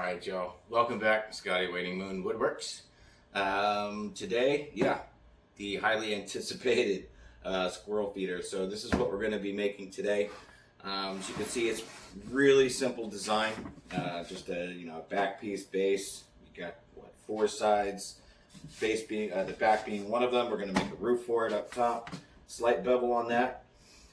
Alright, y'all. Welcome back to Scotty Waiting Moon Woodworks. Today, the highly anticipated squirrel feeder. So this is what we're going to be making today. As you can see, it's really simple design. Just a back piece base. You got four sides. Base being the back being one of them. We're going to make a roof for it up top. Slight bevel on that,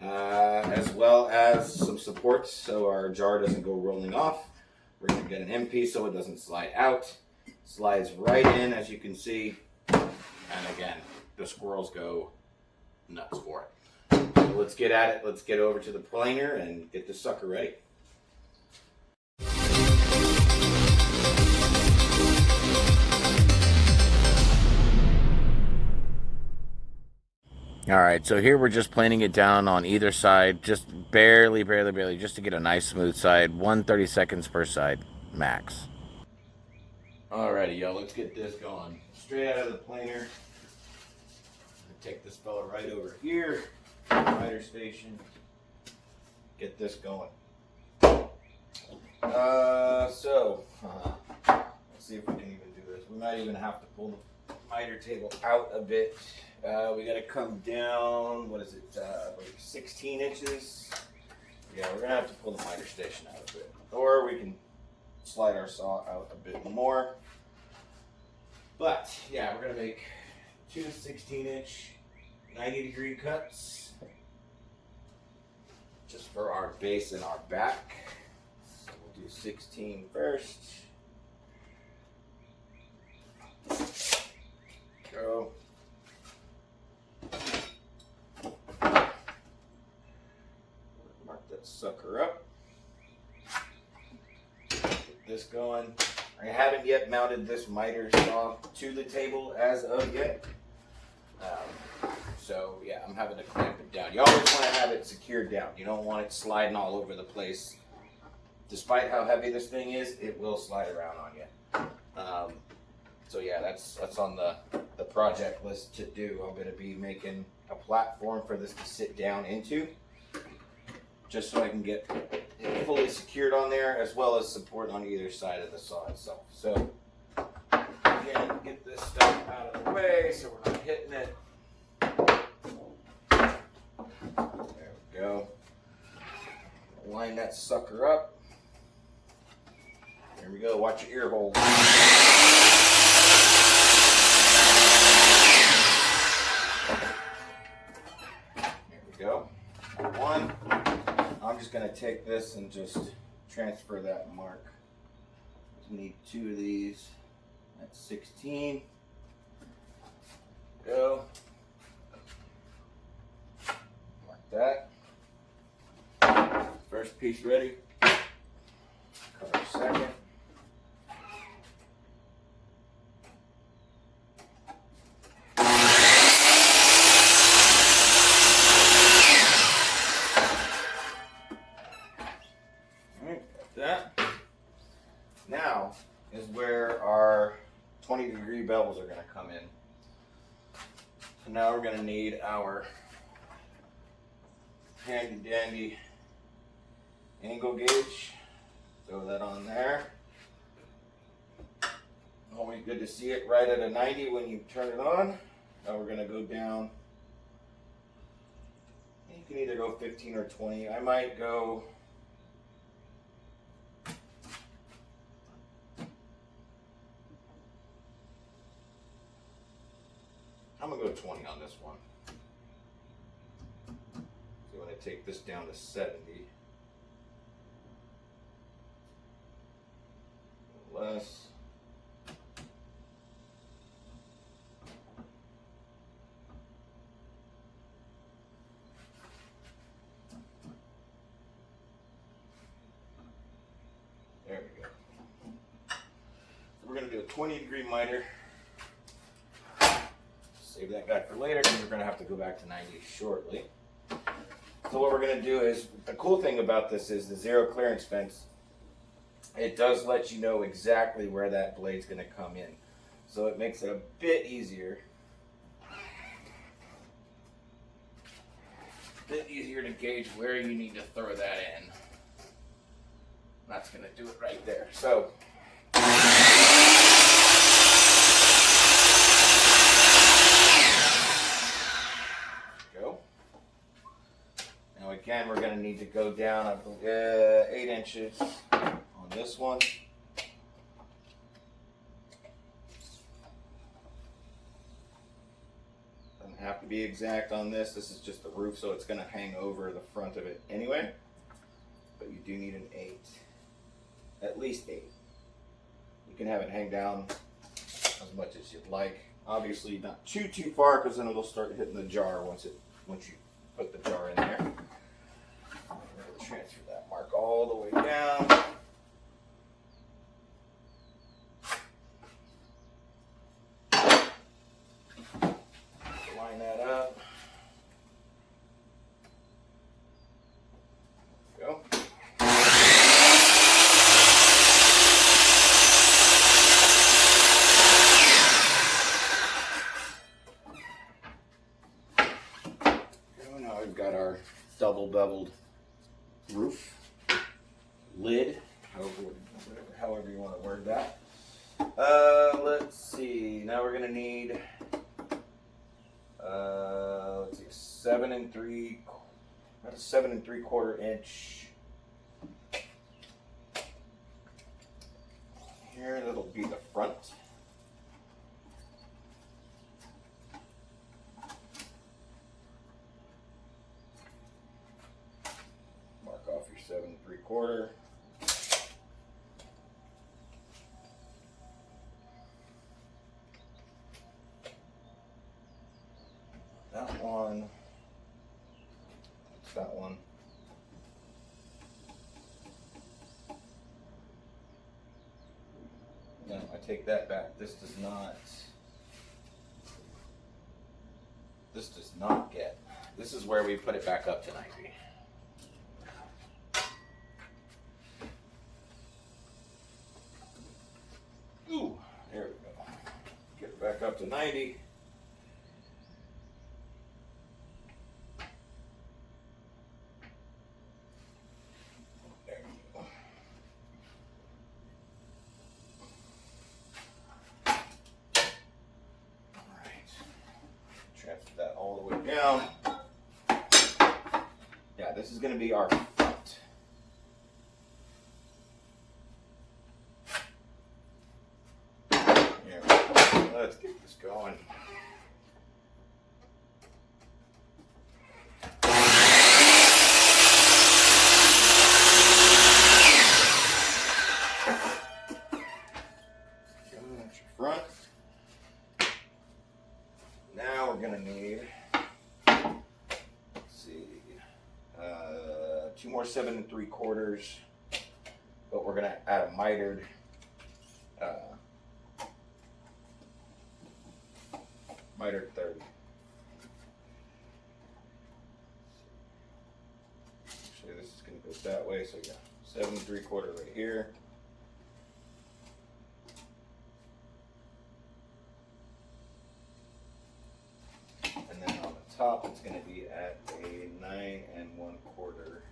as well as some supports so our jar doesn't go rolling off. We're going to get an end piece so it doesn't slide out. Slides right in, as you can see. And again, the squirrels go nuts for it. So let's get at it. Let's get over to the planer and get this sucker ready. Alright, so here we're just planing it down on either side, just barely, just to get a nice smooth side. 1/32 seconds per side, max. Alrighty, y'all, let's get this going. Straight out of the planer. Take this fella right over here, miter station. Get this going. Let's see if we can even do this. We might even have to pull the miter table out a bit. We got to come down, what is it, like 16 inches? Yeah, we're going to have to pull the miter station out a bit. Or we can slide our saw out a bit more. But, yeah, we're going to make two 16-inch, 90-degree cuts. Just for our base and our back. So we'll do 16 first. Go. Mark that sucker up. Get this going. I haven't yet mounted this miter saw to the table as of yet. So yeah, I'm having to clamp it down. You always want to have it secured down. You don't want it sliding all over the place. Despite how heavy this thing is, it will slide around on you. So yeah, that's on the project list to do. I'm going to be making a platform for this to sit down into, just so I can get it fully secured on there, as well as support on either side of the saw itself. So again, get this stuff out of the way so we're not hitting it. There we go. Line that sucker up. There we go. Watch your ear holes. Go. One. I'm just going to take this and just transfer that mark. We need two of these. That's 16. Go. Mark that. First piece ready. Cut our second. That now is where our 20-degree bevels are going to come in. So now we're going to need our handy dandy angle gauge. Throw that on there. Always good to see it right at a 90 when you turn it on. Now we're going to go down. You can either go 15 or 20. I might go. I'm going to go 20 on this one. So when I take this down to 70, less. There we go. So we're going to do a 20-degree miter. Save that guy for later because we're going to have to go back to 90 shortly. So what we're going to do is, the cool thing about this is the zero clearance fence. It does let you know exactly where that blade's going to come in. So it makes it a bit easier. To gauge where you need to throw that in. That's going to do it right there. So need to go down, I believe, 8 inches on this one. Doesn't have to be exact on this. This is just the roof, so it's going to hang over the front of it anyway. But you do need an 8, at least 8. You can have it hang down as much as you'd like. Obviously, not too far, because then it'll start hitting the jar once you put the jar in there. I'm going to transfer that mark all the way down. Line that up. There we go. Now we've got our double beveled roof lid, however you want to word that. Let's see. Now we're gonna need let's see, 7 3/4 inch. Here, that'll be the front. Mark off your 7 3/4. That one. What's that one? No, I take that back. This does not get. This is where we put it back up to 90. Ooh, there we go. Get it back up to 90. There we go. All right. Transfer that all the way down. Yeah, this is going to be our front. There we go. Let's get this going. That's your front. Now we're going to need, let's see, 2 more 7 3/4, but we're going to add a mitered mitered 30. Actually, this is going to go that way, so yeah, 7 3/4 right here. And then on the top, it's going to be at a 9 1/4.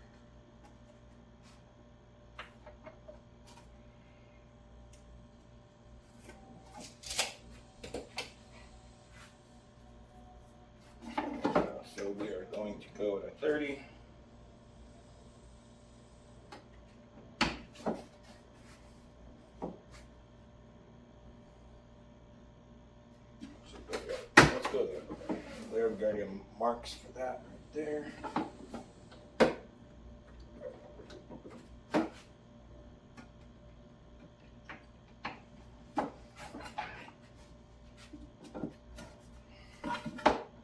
So we are going to go at a 30. Let's go there. There we've got your marks for that right there.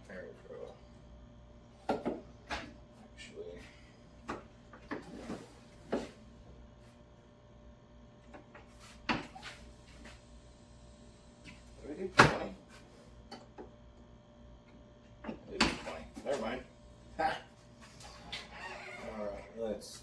There we go. Actually, what did we do? 20. Never mind. Ha! Alright, let's see.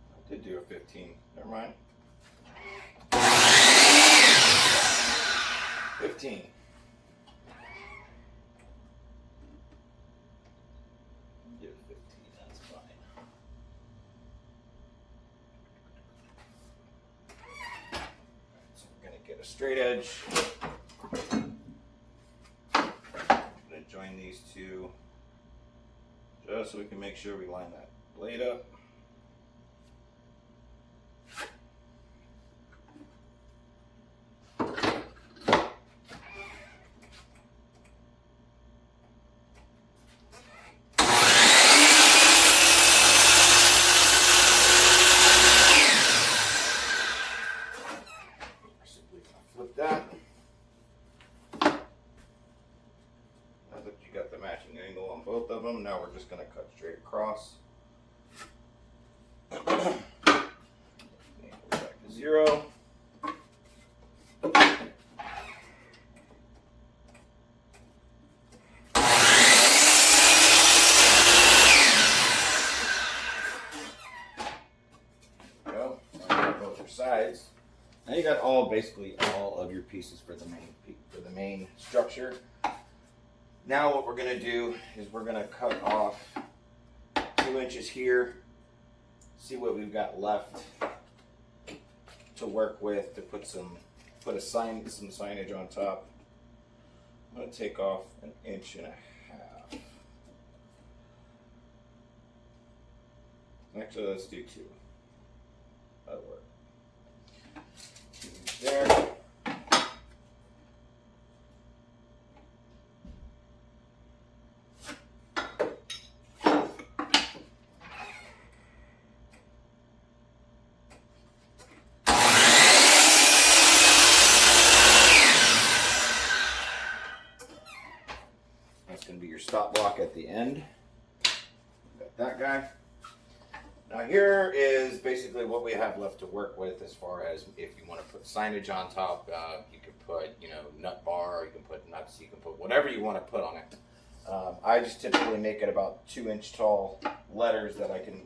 I did do a 15. Never mind. 15. Give 15, that's a straight edge. I'm going to join these two just so we can make sure we line that blade up. Flip that. Now that you got the matching angle on both of them, now we're just going to cut straight across. Angle back to 0. Go. Now both your sides. Now you got basically all of your pieces for the main structure. Now what we're going to do is we're going to cut off 2 inches here. See what we've got left to work with to put some signage on top. I'm going to take off 1.5 inches. Actually, let's do 2. That'll work. There. That's going to be your stop block at the end. Got that guy. Now here is basically what we have left to work with as far as if you want to put signage on top. You can put, nut bar, you can put nuts, you can put whatever you want to put on it. I just typically make it about 2-inch tall letters that I can,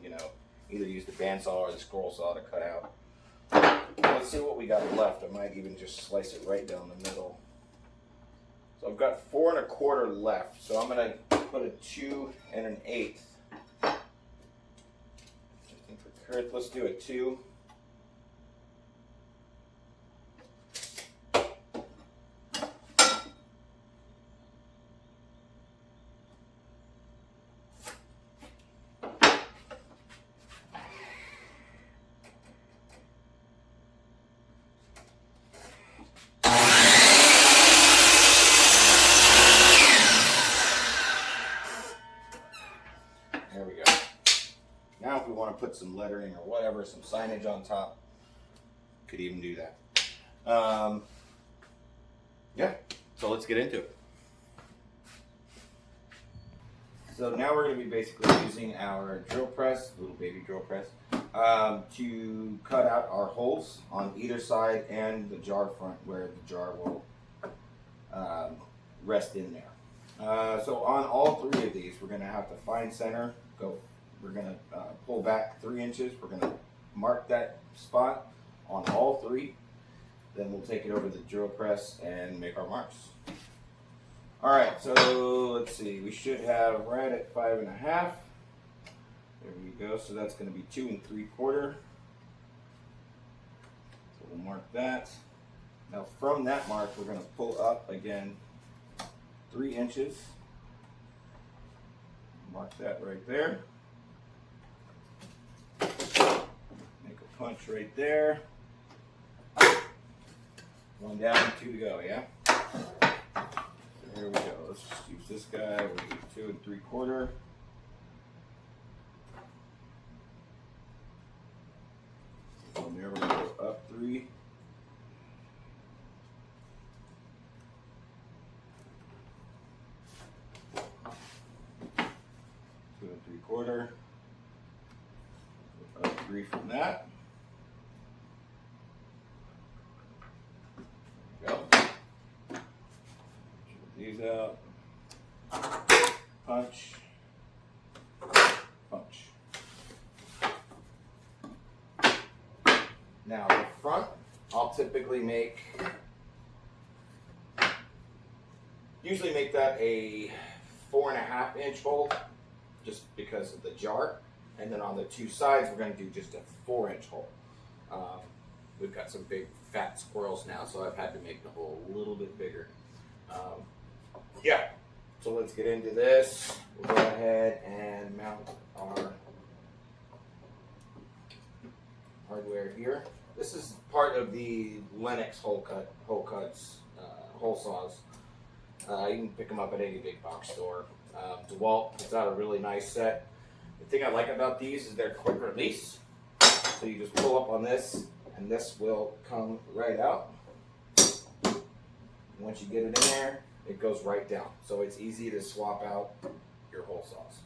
either use the bandsaw or the squirrel saw to cut out. Let's see what we got left. I might even just slice it right down the middle. So I've got 4 1/4 left. So I'm going to put a 2 1/8. Let's do a 2. There we go. Now if we want to put some lettering or whatever, some signage on top, could even do that. Yeah, so let's get into it. So now we're going to be basically using our drill press, little baby drill press, to cut out our holes on either side and the jar front where the jar will rest in there. So on all 3 of these, we're going to have to find center, we're going to pull back 3 inches. We're going to mark that spot on all 3. Then we'll take it over the drill press and make our marks. All right, so let's see. We should have right at 5 1/2. There we go. So that's going to be 2 3/4. So we'll mark that. Now from that mark, we're going to pull up again 3 inches. Mark that right there. Make a punch right there. 1 down, 2 to go, yeah? So here we go. Let's just use this guy. We'll do 2 3/4. From there, we're going to go up 3. Two and 3/4. Up 3 from that. There we go. Shoot these out. Punch. Punch. Now the front, I'll typically usually make that a 4 1/2 inch hole, just because of the jar. And then on the 2 sides, we're going to do just a 4 inch hole. we've got some big fat squirrels now, so I've had to make the hole a little bit bigger. Yeah, so let's get into this. We'll go ahead and mount our hardware here. This is part of the NUTZ hole saws. You can pick them up at any big box store. DeWalt puts out a really nice set. The thing I like about these is they're quick release. So you just pull up on this, and this will come right out. Once you get it in there, it goes right down. So it's easy to swap out your hole saws.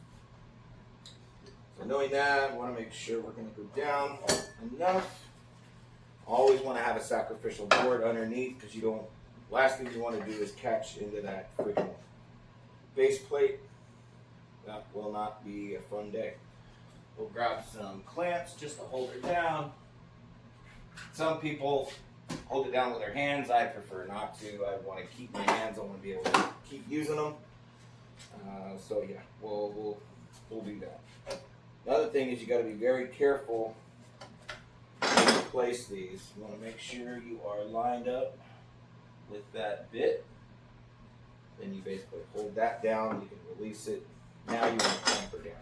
So knowing that, I want to make sure we're going to go down enough. Always want to have a sacrificial board underneath, because you don't. Last thing you want to do is catch into that freaking base plate. That will not be a fun day. We'll grab some clamps just to hold it down. Some people hold it down with their hands. I prefer not to. I want to keep my hands. I want to be able to keep using them. So yeah, we'll do that. The other thing is you got to be very careful when you place these. You want to make sure you are lined up with that bit. Then you basically hold that down. You can release it. Now you want to clamp her down.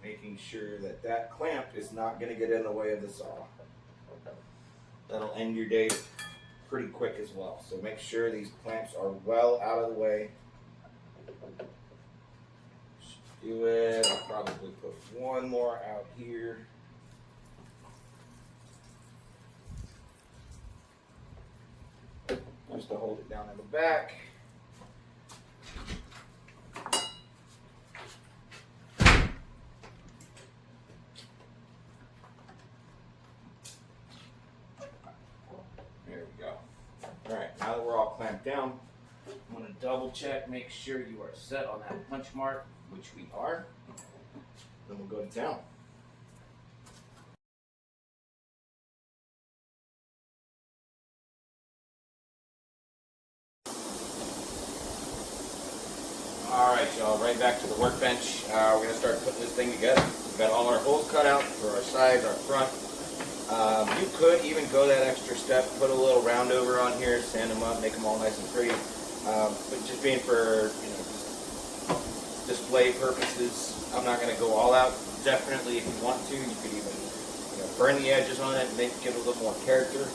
Making sure that that clamp is not going to get in the way of the saw. That'll end your day pretty quick as well. So make sure these clamps are well out of the way. Do it. I'll probably put one more out here. Just to hold it down in the back. There we go. Alright, now that we're all clamped down, I'm going to double check, make sure you are set on that punch mark, which we are. Then we'll go to town. Alright y'all, right back to the workbench. We're going to start putting this thing together. We've got all our holes cut out for our sides, our front. You could even go that extra step, put a little round over on here, sand them up, make them all nice and pretty. But just being for display purposes, I'm not going to go all out. Definitely, if you want to, you could even burn the edges on it and give it a little more character.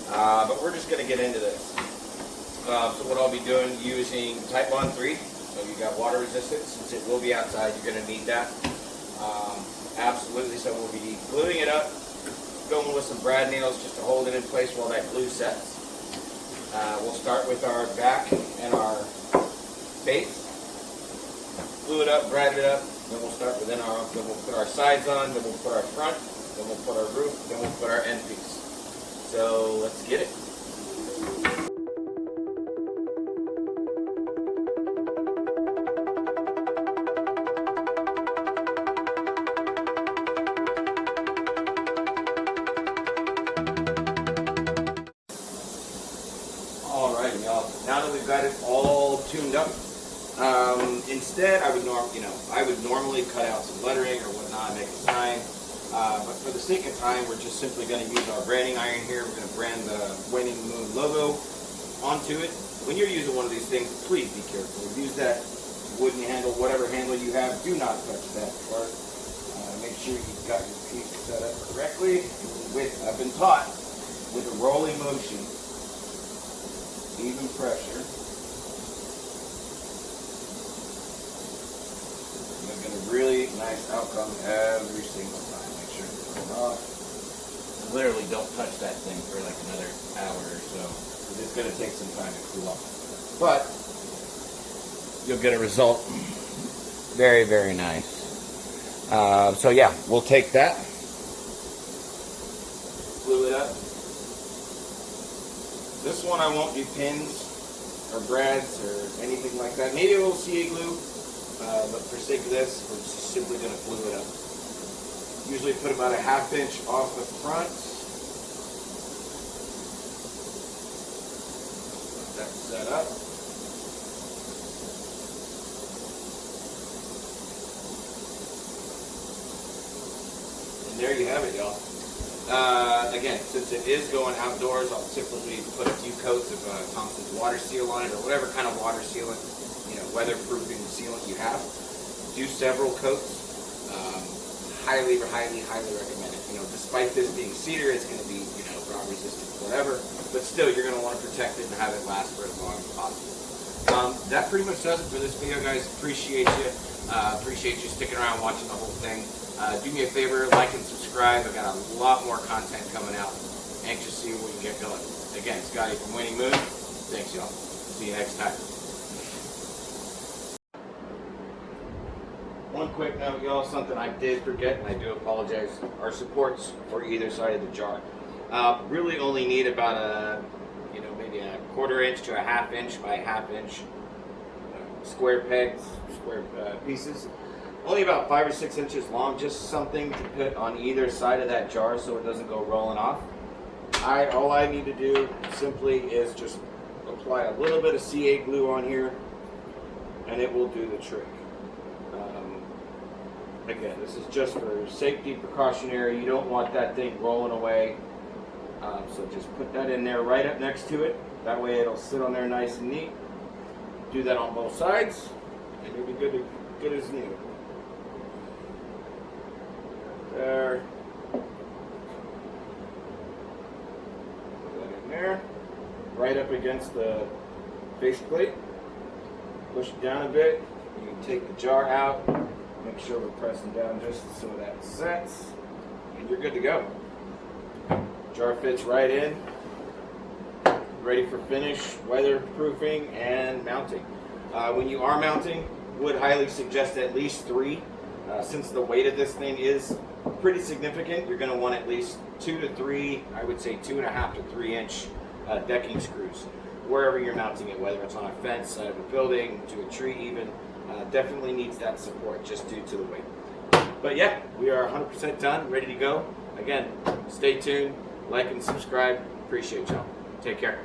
But we're just going to get into this. So what I'll be doing, using Type Bond 3. So you got water resistance. Since it will be outside, you're going to need that. Absolutely. So we'll be gluing it up. Going with some brad nails just to hold it in place while that glue sets. We'll start with our back and our base. Glue it up, brad it up. Then we'll start then we'll put our sides on. Then we'll put our front. Then we'll put our roof. Then we'll put our end piece. So let's get it. Now that we've got it all tuned up, instead I would normally cut out some lettering or whatnot, make a sign. But for the sake of time, we're just simply going to use our branding iron here. We're going to brand the Waning Moon logo onto it. When you're using one of these things, please be careful. Use that wooden handle, whatever handle you have. Do not touch that part. Make sure you've got your piece set up correctly. I've been taught with a rolling motion, even pressure, you'll get a really nice outcome every single time. Make sure to turn it off. Literally don't touch that thing for like another hour or so, because it's going to take some time to cool off. But you'll get a result very, very nice. So yeah, we'll take that, glue it up. This one I won't do pins or brads or anything like that. Maybe a little CA glue, but for sake of this, we're just simply going to glue it up. Usually put about a ½ inch off the front. Let that set up. And there you have it, y'all. Again, since it is going outdoors, I'll typically put a few coats of Thompson's water seal on it, or whatever kind of water sealant, weatherproofing sealant you have. Do several coats. Highly recommend it. Despite this being cedar, it's going to be, rot resistant, whatever. But still, you're going to want to protect it and have it last for as long as possible. That pretty much does it for this video, guys. Appreciate you. Appreciate you sticking around watching the whole thing. Do me a favor, like and subscribe. I've got a lot more content coming out. Anxious to see what we can get going. Again, Scotty from Waning Moon. Thanks, y'all. See you next time. One quick note, y'all, something I did forget, and I do apologize. Our supports for either side of the jar. Really only need about maybe a 1/4 inch to a 1/2 inch by 1/2 inch square pegs, square pieces. Only about 5 or 6 inches long, just something to put on either side of that jar so it doesn't go rolling off. All I need to do simply is just apply a little bit of CA glue on here, and it will do the trick. Again, this is just for safety, precautionary. You don't want that thing rolling away. So just put that in there right up next to it. That way it'll sit on there nice and neat. Do that on both sides, and you'll be good as new. There. Put that in there. Right up against the faceplate. Push it down a bit. You can take the jar out. Make sure we're pressing down just so that sets, and you're good to go. Jar fits right in, ready for finish, weatherproofing, and mounting. When you are mounting, would highly suggest at least 3. Since the weight of this thing is pretty significant, you're going to want at least 2 to 3, I would say 2.5 to 3 inch decking screws, wherever you're mounting it, whether it's on a fence, side of a building, to a tree even. Definitely needs that support just due to the weight. But yeah, we are 100% done, ready to go. Again, stay tuned, like and subscribe. Appreciate y'all. Take care.